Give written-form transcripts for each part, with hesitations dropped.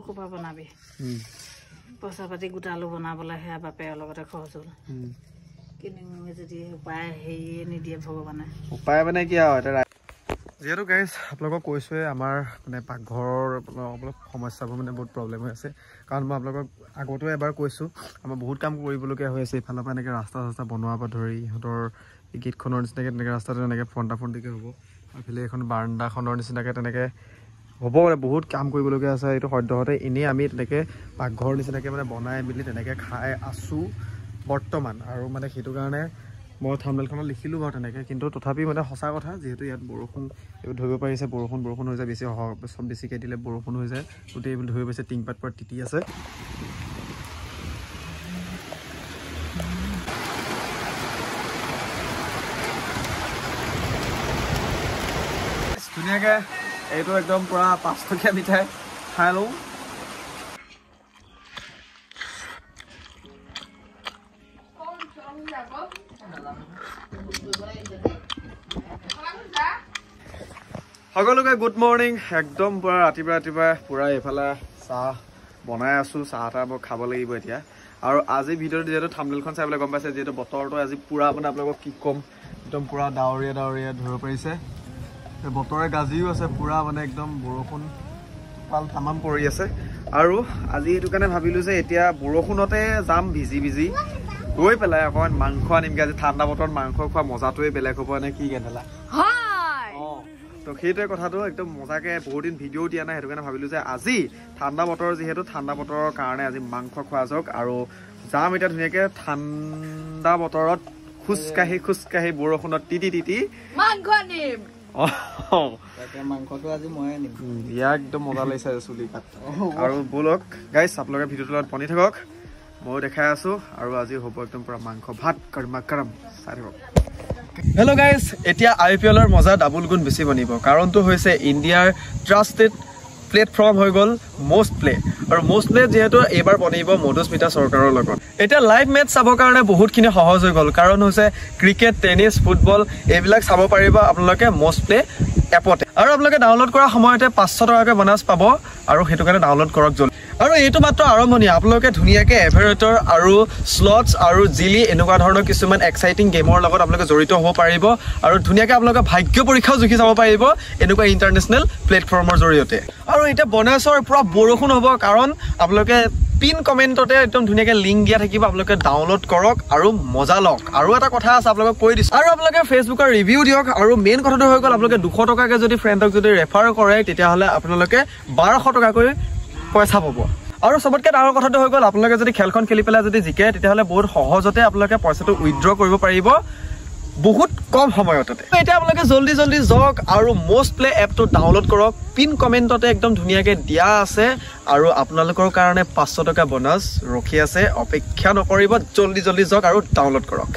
কোপা বনাবি পইচা পাতি গোটালো বনাবলৈ সেয়া বাপেৰ লগতে খৰচ হ'ল কিন্তু যদি উপায় হেৰিয়ে নিদিয়ে ভগৱানে উপায় মানে কি আৰু এটা যেহেতু গাইজ আপোনালোকক কৈছোৱে আমাৰ মানে পাকঘৰৰ অলপ সমস্যাবোৰ মানে বহুত প্ৰব্লেম হৈ আছে কাৰণ মই আপোনালোকক আগতেও এবাৰ কৈছোঁ আমাৰ বহুত কাম কৰিবলগীয়া হৈ আছে ইফালৰ পৰা এনেকৈ ৰাস্তা চাস্তা বনোৱাৰ পৰা ধৰি ইহঁতৰ এই গেটখনৰ নিচিনাকৈ তেনেকৈ ৰাস্তাটো এনেকৈ ফণ্টাফণ্টিকৈ হ'ব এইফালে এখন বাৰাণ্ডাখনৰ নিচিনাকৈ তেনেকৈ হ'ব মানে বহুত কাম কৰিবলগীয়া আছে এইটো সদ্যহতে এনেই আমি তেনেকৈ পাকঘৰ নিচিনাকৈ মানে বনাই মেলি তেনেকৈ খাই আছোঁ বৰ্তমান আৰু মানে সেইটো কাৰণে মই থাম্বনেইলখনত লিখিলোঁ বাৰু তেনেকৈ কিন্তু তথাপি মানে সঁচা কথা যিহেতু ইয়াত বৰষুণ এইবোৰ ধৰিব পাৰিছে বৰষুণ হৈ যায় বেছি চব বেছিকৈ দিলে বৰষুণ হৈ যায় গোটেই এইবোৰ ধৰিব পাৰিছে টিংপাত পৰা তিতি আছে ধুনীয়াকৈ এইটো একদম পুৰা 5 টকীয়া মিঠাই খাই লওঁ সকলোকে গুড মৰ্ণিং একদম পুৰা ৰাতিপুৱা পুৰা এইফালে চাহ বনাই আছোঁ চাহ এটা মই খাব লাগিব এতিয়া আৰু আজি ভিডিঅ'টো যিহেতু থাম্বনেইলখন চাই পেলাই গম পাইছে যিহেতু বতৰটো আজি পুৰা মানে আপোনালোকক কি ক'ম একদম পুৰা ডাৱৰীয়া ধৰিব পাৰিছে বতৰে গাজিও আছে পুৰা মানে একদম বৰষুণ পাল তামাম পৰি আছে আৰু আজি সেইটো কাৰণে ভাবিলোঁ যে এতিয়া বৰষুণতে যাম ভিজি গৈ পেলাই অকণমান মাংস আনিমগৈ আজি ঠাণ্ডা বতৰত মাংস খোৱা মজাটোৱে বেলেগ হ'ব নে কি গেন্ধেলা তো সেইটোৱে কথাটো একদম মজাকৈ বহুত দিন ভিডিঅ' দিয়া নাই সেইটো কাৰণে ভাবিলোঁ যে আজি ঠাণ্ডা বতৰ যিহেতু ঠাণ্ডা বতৰৰ কাৰণে আজি মাংস খোৱা যাওক আৰু যাম এতিয়া ধুনীয়াকৈ ঠাণ্ডা বতৰত খোজকাঢ়ি বৰষুণত তিতি মাংস আনিম মাংসটো আজি মই আনিম একদম মজা লাগিছে চুলি কাট আৰু ব'লক গাইজ আপোনালোকে ভিডিঅ'টোৰ লগত বনি থাকক ময়ো দেখাই আছোঁ আৰু আজি হ'ব একদম পুৰা মাংস ভাত কৰমা কৰম চাই থাকক হেল্ল' গাইজ এতিয়া IPLৰ মজা ডাবুল গুণ বেছি বনিব কাৰণটো হৈছে ইণ্ডিয়াৰ ট্ৰাষ্টেড প্লেটফৰ্ম হৈ গ'ল মষ্ট প্লে আৰু মষ্ট প্লে যিহেতু এইবাৰ বনিব মধুস্মিতা চৰকাৰৰ লগত এতিয়া লাইভ মেটচ চাবৰ কাৰণে বহুতখিনি সহজ হৈ গ'ল কাৰণ হৈছে ক্ৰিকেট টেনিছ ফুটবল এইবিলাক চাব পাৰিব আপোনালোকে মষ্ট প্লে এপতে আৰু আপোনালোকে ডাউনলোড কৰা সময়তে 500 টকাকৈ বনাছ পাব আৰু সেইটো কাৰণে ডাউনলোড কৰক জলদি আৰু এইটো মাত্ৰ আৰম্ভণি আপোনালোকে ধুনীয়াকৈ এভাৰেটৰ আৰু স্লটছ আৰু জিলি এনেকুৱা ধৰণৰ কিছুমান এক্সাইটিং গেমৰ লগত আপোনালোকে জড়িত হ'ব পাৰিব আৰু ধুনীয়াকৈ আপোনালোকে ভাগ্য পৰীক্ষাও জুখি যাব পাৰিব এনেকুৱা ইণ্টাৰনেশ্যনেল প্লেটফৰ্মৰ জৰিয়তে আৰু এতিয়া বনাছৰ পুৰা বৰষুণ হ'ব কাৰণ আপোনালোকে পিন কমেণ্টতে একদম ধুনীয়াকৈ লিংক দিয়া থাকিব আপোনালোকে ডাউনলোড কৰক আৰু মজা লওক আৰু এটা কথা আছে আপোনালোকক কৈ দিছোঁ আৰু আপোনালোকে ফেচবুকৰ ৰিভিউ দিয়ক আৰু মেইন কথাটো হৈ গ'ল আপোনালোকে 200 টকাকৈ যদি ফ্ৰেণ্ডক যদি ৰেফাৰ কৰে তেতিয়াহ'লে আপোনালোকে 1200 টকাকৈ পইচা পাব আৰু চবতকৈ ডাঙৰ কথাটো হৈ গ'ল আপোনালোকে যদি খেলখন খেলি পেলাই যদি জিকে তেতিয়াহ'লে বহুত সহজতে আপোনালোকে পইচাটো উইথড্ৰ কৰিব পাৰিব বহুত কম সময়তে এতিয়া আপোনালোকে জলদি যাওক আৰু মষ্ট প্লে এপটো ডাউনলোড কৰক পিন কমেণ্টতে একদম ধুনীয়াকৈ দিয়া আছে আৰু আপোনালোকৰ কাৰণে 500 টকা বোনাছ ৰখি আছে অপেক্ষা নকৰিব জলদি যাওক আৰু ডাউনলোড কৰক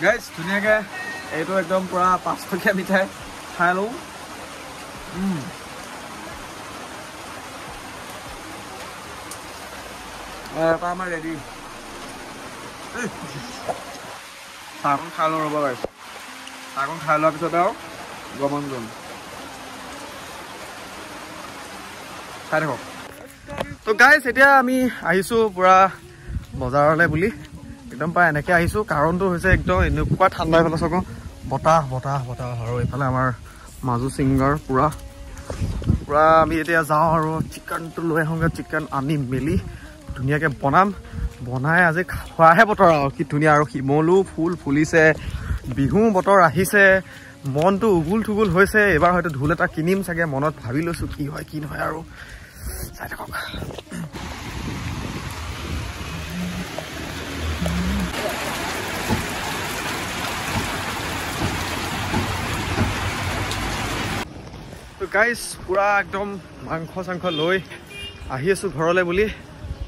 গাইজ ধুনীয়াকৈ এইটো একদম পুৰা 5 টকীয়া মিঠাই খাই লওঁ এটা আমাৰ ৰেডি চাহকণ খাই লওঁ ৰ'ব গাইজ চাহকণ খাই লোৱাৰ পিছত আৰু গমন কৰিম খাই থাকক তো গাইজ এতিয়া আমি আহিছোঁ পুৰা বজাৰলৈ বুলি একদম প্ৰায় এনেকৈ আহিছোঁ কাৰণটো হৈছে একদম এনেকুৱা ঠাণ্ডা এইফালে চাব বতাহ আৰু এইফালে আমাৰ মাজু ছিংগাৰ পুৰা আমি এতিয়া যাওঁ আৰু চিকেনটো লৈ আহোঁগৈ চিকেন আনি মেলি ধুনীয়াকৈ বনাই আজি খোৱাহে বতৰ আৰু কি ধুনীয়া আৰু শিমলু ফুল ফুলিছে বিহু বতৰ আহিছে মনটো উগুল থুগুল হৈছে এইবাৰ হয়তো ঢোল এটা কিনিম চাগে মনত ভাবি লৈছোঁ কি হয় কি নহয় আৰু চাই থাকক গাইজ পুৰা একদম মাংস চাংস লৈ আহি আছোঁ ঘৰলৈ বুলি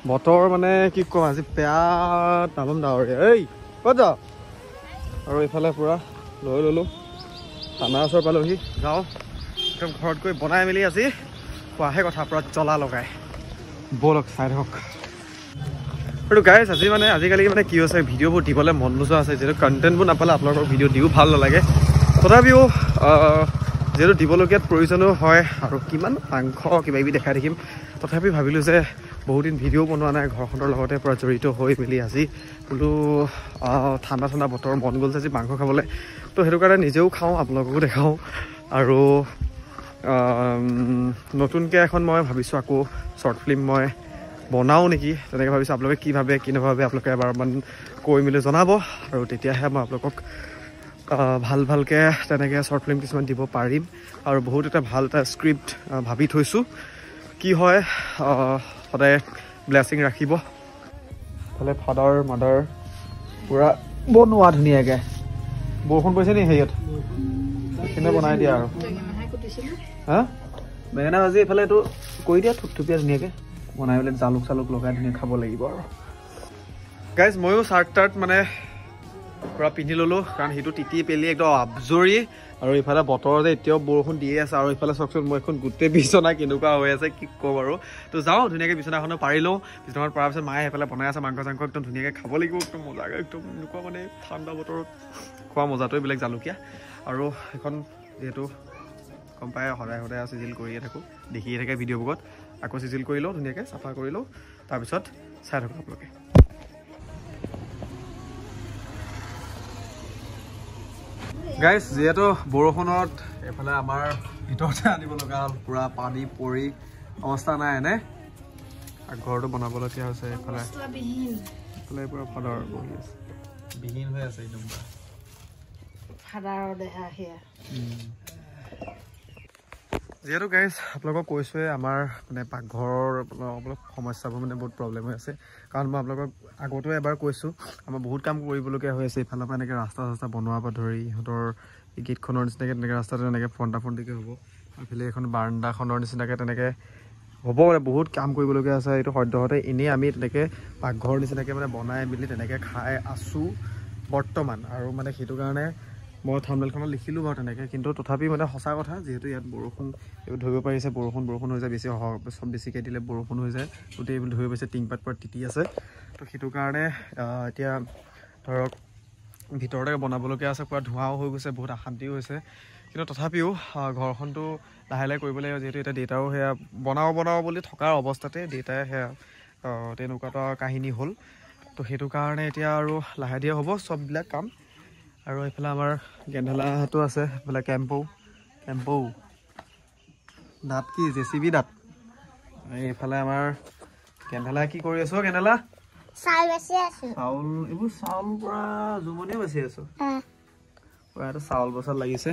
বতৰ মানে কি ক'ম আজি বেয়া তামাম ডাৱৰীয়া ক'ত যাওঁ আৰু এইফালে পুৰা লৈ ল'লোঁ থানা ওচৰ পালোহি যাওঁ একদম ঘৰত গৈ বনাই মেলি আজি খোৱাহে কথা পুৰা জ্বলা লগাই ব'লক চাই থাকক আৰু গাইজ আজিকালি মানে কি হৈছে ভিডিঅ'বোৰ দিবলৈ মন নোযোৱা আছে যিহেতু কণ্টেণ্টবোৰ নাপালে আপোনালোকৰ ভিডিঅ' দিও ভাল নালাগে তথাপিও যিহেতু দিবলগীয়াত প্ৰয়োজনো হয় আৰু কিমান মাংস কিবাকিবি দেখাই থাকিম তথাপি ভাবিলোঁ যে বহুদিন ভিডিঅ' বনোৱা নাই ঘৰখনৰ লগতে পূৰা জড়িত হৈ মেলি আজি বোলো ঠাণ্ডা বতৰ মন গ'ল যে আজি মাংস খাবলৈ তো সেইটো কাৰণে নিজেও খাওঁ আপোনালোককো দেখাওঁ আৰু নতুনকৈ এখন মই ভাবিছোঁ আকৌ শ্বৰ্ট ফিল্ম মই বনাওঁ নেকি তেনেকৈ ভাবিছোঁ আপোনালোকে কি ভাবে কি নাভাবে আপোনালোকে এবাৰমান কৈ মেলি জনাব আৰু তেতিয়াহে মই আপোনালোকক ভালকৈ তেনেকৈ শ্বৰ্ট ফিল্ম কিছুমান দিব পাৰিম আৰু বহুত এটা ভাল এটা স্ক্ৰিপ্ট ভাবি থৈছোঁ কি হয় সদায় ব্লেছিং ৰাখিব ফালে ফাদাৰ মাদাৰ পূৰা বনোৱা ধুনীয়াকৈ বৰষুণ পৰিছে নি হেৰিয়ত সেইখিনি বনাই দিয়া আৰু হা বেঙেনা ভাজি এইফালে এইটো কৰি দিয়া থুপথুপীয়া ধুনীয়াকৈ বনাই পেলাই জালুক চালুক লগাই ধুনীয়া খাব লাগিব আৰু গাইজ ময়ো চাৰ্ট টাৰ্ট মানে পূৰা পিন্ধি ল'লোঁ কাৰণ সেইটো তিতি পেলি একদম আবজৰি আৰু ইফালে বতৰ যে এতিয়াও বৰষুণ দিয়ে আছে আৰু ইফালে চাওকচোন মই এখন গোটেই বিচনা কেনেকুৱা হৈ আছে কি ক'ম আৰু তো যাওঁ ধুনীয়াকৈ বিচনাখনো পাৰি লওঁ বিচনাখন পৰাৰ পিছত মায়ে সেইফালে বনাই আছে মাংস চাংস একদম ধুনীয়াকৈ খাব লাগিব একদম মজাকৈ একদম এনেকুৱা মানে ঠাণ্ডা বতৰত খোৱা মজাটোৱে বেলেগ জালুকীয়া আৰু সেইখন যিহেতু গম পাই সদায় চিজিল কৰিয়ে থাকোঁ দেখিয়ে থাকে ভিডিঅ'বোৰত আকৌ চিজিল কৰি লওঁ ধুনীয়াকৈ চাফা কৰি লওঁ তাৰপিছত চাই থাকোঁ আপোনালোকে গাইজ যিহেতু বৰষুণত এইফালে আমাৰ ভিতৰতে আনিব লগা হ'ল পূৰা পানী পৰি অৱস্থা নাই এনে আৰু ঘৰটো বনাবলগীয়া হৈছে এইফালে পূৰা ফাদাৰ বহি আছে বিহীন হৈ আছে একদম যিহেতু গাইজ আপোনালোকক কৈছোঁৱে আমাৰ মানে পাকঘৰৰ অলপ সমস্যাবোৰ মানে বহুত প্ৰব্লেম হৈ আছে কাৰণ মই আপোনালোকক আগতেও এবাৰ কৈছোঁ আমাৰ বহুত কাম কৰিবলগীয়া হৈ আছে ইফালৰ পৰা এনেকৈ ৰাস্তা চাস্তা বনোৱাৰ পৰা ধৰি ইহঁতৰ এই গেটখনৰ নিচিনাকৈ তেনেকৈ ৰাস্তাটো তেনেকৈ ফণ্টাফণ্টিকৈ হ'ব এইফালে এখন বাৰাণ্ডাখনৰ নিচিনাকৈ তেনেকৈ হ'ব মানে বহুত কাম কৰিবলগীয়া আছে এইটো সদ্যহতে এনেই আমি তেনেকৈ পাকঘৰ নিচিনাকৈ মানে বনাই মেলি তেনেকৈ খাই আছোঁ বৰ্তমান আৰু মানে সেইটো কাৰণে মই থাম্বনেইলখনত লিখিলোঁ বাৰু তেনেকৈ কিন্তু তথাপি মানে সঁচা কথা যিহেতু ইয়াত বৰষুণ এইবোৰ ধৰিব পাৰিছে বৰষুণ হৈ যায় বেছি চব বেছিকৈ দিলে বৰষুণ হৈ যায় গোটেই এইবোৰ ধৰিব পাৰিছে টিংপাত পৰা তিতি আছে তো সেইটো কাৰণে এতিয়া ধৰক ভিতৰতে বনাবলগীয়া আছে পূৰা ধোঁৱাও হৈ গৈছে বহুত অশান্তিও হৈছে কিন্তু তথাপিও ঘৰখনটো লাহে লাহে কৰিব লাগিব যিহেতু এতিয়া দেউতাও সেয়া বনাব বুলি থকাৰ অৱস্থাতে দেউতাই সেয়া তেনেকুৱা এটা কাহিনী হ'ল তো সেইটো কাৰণে এতিয়া আৰু লাহে ধীৰে হ'ব চববিলাক কাম আৰু এইফালে আমাৰ গেন্ধালাটো আছে এইফালে কেম্পৌ দাঁত কি JCB দাঁত এইফালে আমাৰ গেন্ধালা কি কৰি আছো গেন্ধালা চাউল এইবোৰ চাউল পৰা জুমনিও বাচি আছো পূৰা এটা চাউল বচাত লাগিছে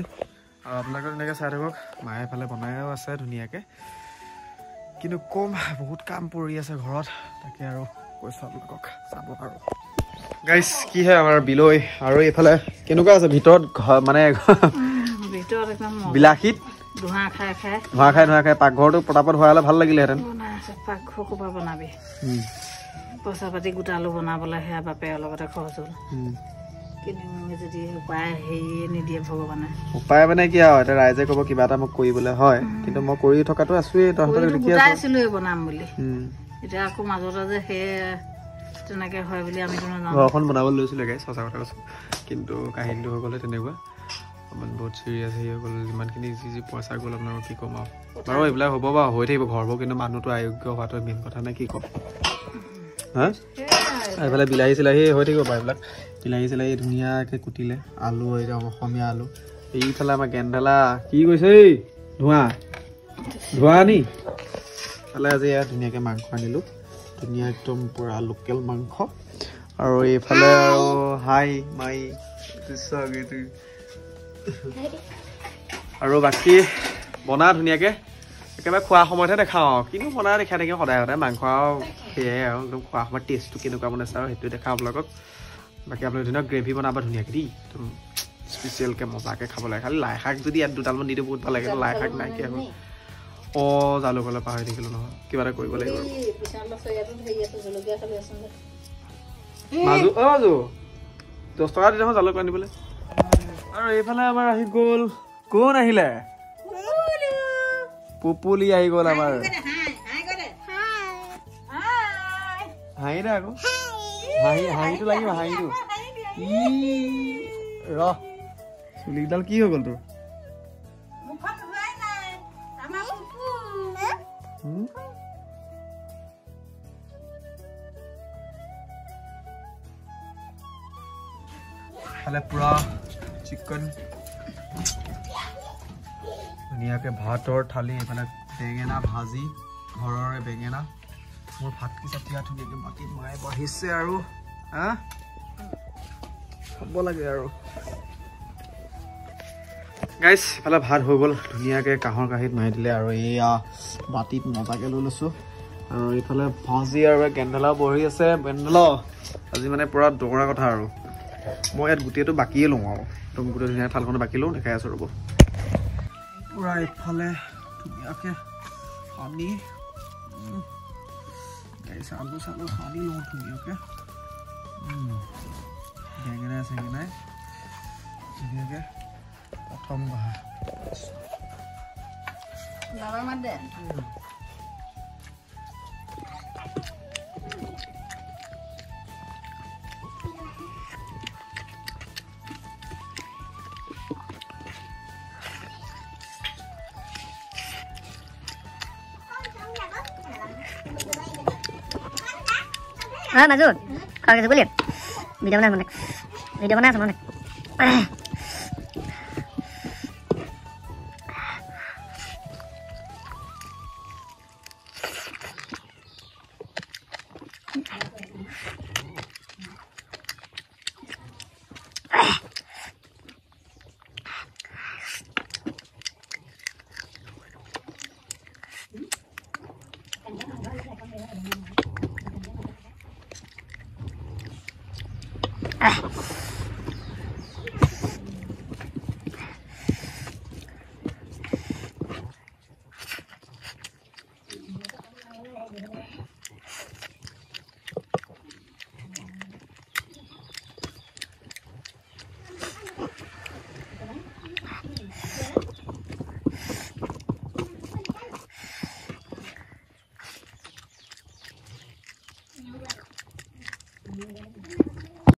আৰু আপোনালোকে তেনেকৈ চাই থাকক মায়ে এইফালে বনাইও আছে ধুনীয়াকৈ কিন্তু কম বহুত কাম পৰি আছে ঘৰত তাকে আৰু কৈছোঁ আপোনালোকক চাব আৰু গাইজ কি হয় আমাৰ বিলৈ আৰু এইফালে কেনেকুৱা আছে ভিতৰত মানে বিলাসীত ধোঁৱা খাই পাকঘৰটো পটাপট হোৱা হ'লে ভাল লাগিলেহেঁতেন পাকঘৰ ক'ৰপৰা বনাবি পইচা পাতি গোটালো বনাবলৈ সেয়া বাপেৰৰ লগতে খৰচ হ'ল কিনি যদি উপায় হেৰিয়ে নিদিয়ে ভগৱানে উপায় মানে কি আৰু এতিয়া ৰাইজে ক'ব কিবা এটা মোক কৰিবলৈ হয় কিন্তু মই কৰি থকাটো আছোৱেই তহঁতক দেখি গোটাইছিলোৱে বনাম বুলি এতিয়া আকৌ মাজতে যে সেই তেনেকৈ হয় বুলি আমি ঘৰখন বনাবলৈ লৈছিলোঁ গাইজ সঁচা কথা কৈছোঁ কিন্তু কাহিনীটো হৈ গ'লে তেনেকুৱা অকণমান বহুত চিৰিয়াছ হেৰি হৈ গ'ল যিমানখিনি যি পইচা গ'ল আপোনালোকক কি ক'ম আৰু বাৰু এইবিলাক হ'ব বাৰু হৈ থাকিব ঘৰবোৰ কিন্তু মানুহটো আয়োগ্য হোৱাটো মেইন কথা নে কি ক'ম হা এইফালে বিলাহী চিলাহী হৈ থাকিব বাৰু এইবিলাক বিলাহী চিলাহী ধুনীয়াকৈ কুটিলে আলু একদম অসমীয়া আলু এইফালে আমাৰ গেন্ধালা কি কৈছে এই ধোঁৱা নি এইফালে আজি ইয়াত ধুনীয়াকৈ মাংস আনিলোঁ ধুনীয়া একদম পূৰা লোকেল মাংস আৰু এইফালে আৰু হাই মাই আৰু বাকী বনা ধুনীয়াকৈ একেবাৰে খোৱা সময়তহে দেখাওঁ আৰু কিনো বনাই দেখাই থাকিম সদায় মাংস আৰু সেয়াই আৰু একদম খোৱা সময়ত টেষ্টটো কেনেকুৱা বনাইছে আৰু সেইটোৱে দেখাওঁ আপোনালোকক বাকী আপোনালোকে ধুনীয়া গ্ৰেভি বনাব ধুনীয়াকৈ দেই একদম স্পেচিয়েলকৈ মজাকৈ খাব লাগে খালি লাই শাক যদি ইয়াত দুডালমান দি দিওঁ বহুত ভাল লাগে লাই শাক নাইকিয়া হ'ল জালুক অলপ পাহৰি থাকিলোঁ নহয় কিবা এটা কৰিব লাগিব মাজু 10 টকা দি দেখোন জালুক আনিবলৈ আৰু এইফালে আমাৰ আহি গ'ল কোন আহিলে পুপুলি আহি গ'ল আমাৰ হাঁহি দে আকৌ হাঁহিটো লাগিব হাঁহিটো ৰ চুলিকেইডাল কি হৈ গ'ল তোৰ খালে পুৰা চিকেন ধুনীয়াকৈ ভাতৰ থালি এইফালে বেঙেনা ভাজি ঘৰৰে বেঙেনা মোৰ ভাতকেইটা তিয়া ধুনীয়াকৈ মাটিত মায়ে বহিছে আৰু খাব লাগে আৰু গাইজ ইফালে ভাত হৈ গ'ল ধুনীয়াকৈ কাঁহৰ কাঁহীত মাৰি দিলে আৰু এয়া বাতিত মজাকৈ লৈ লৈছোঁ আৰু এইফালে ভাজি আৰু কেণ্ডেলাও বহি আছে কেণ্ডেলাও আজি মানে পূৰা দৌৰা কথা আৰু মই ইয়াত গোটেইটো বাকিয়ে লওঁ আৰু একদম গোটেই ধুনীয়া থালখনো বাকি লওঁ দেখাই আছোঁ ৰ'ব পূৰা এইফালে ধুনীয়াকৈ সানি আলু চালু সানি লওঁ ধুনীয়াকৈ বেঙেনাই চেঙেনাই ধুনীয়াকৈ প্ৰথম Mazur, kalau kita lihat video mana? Video mana sama mana?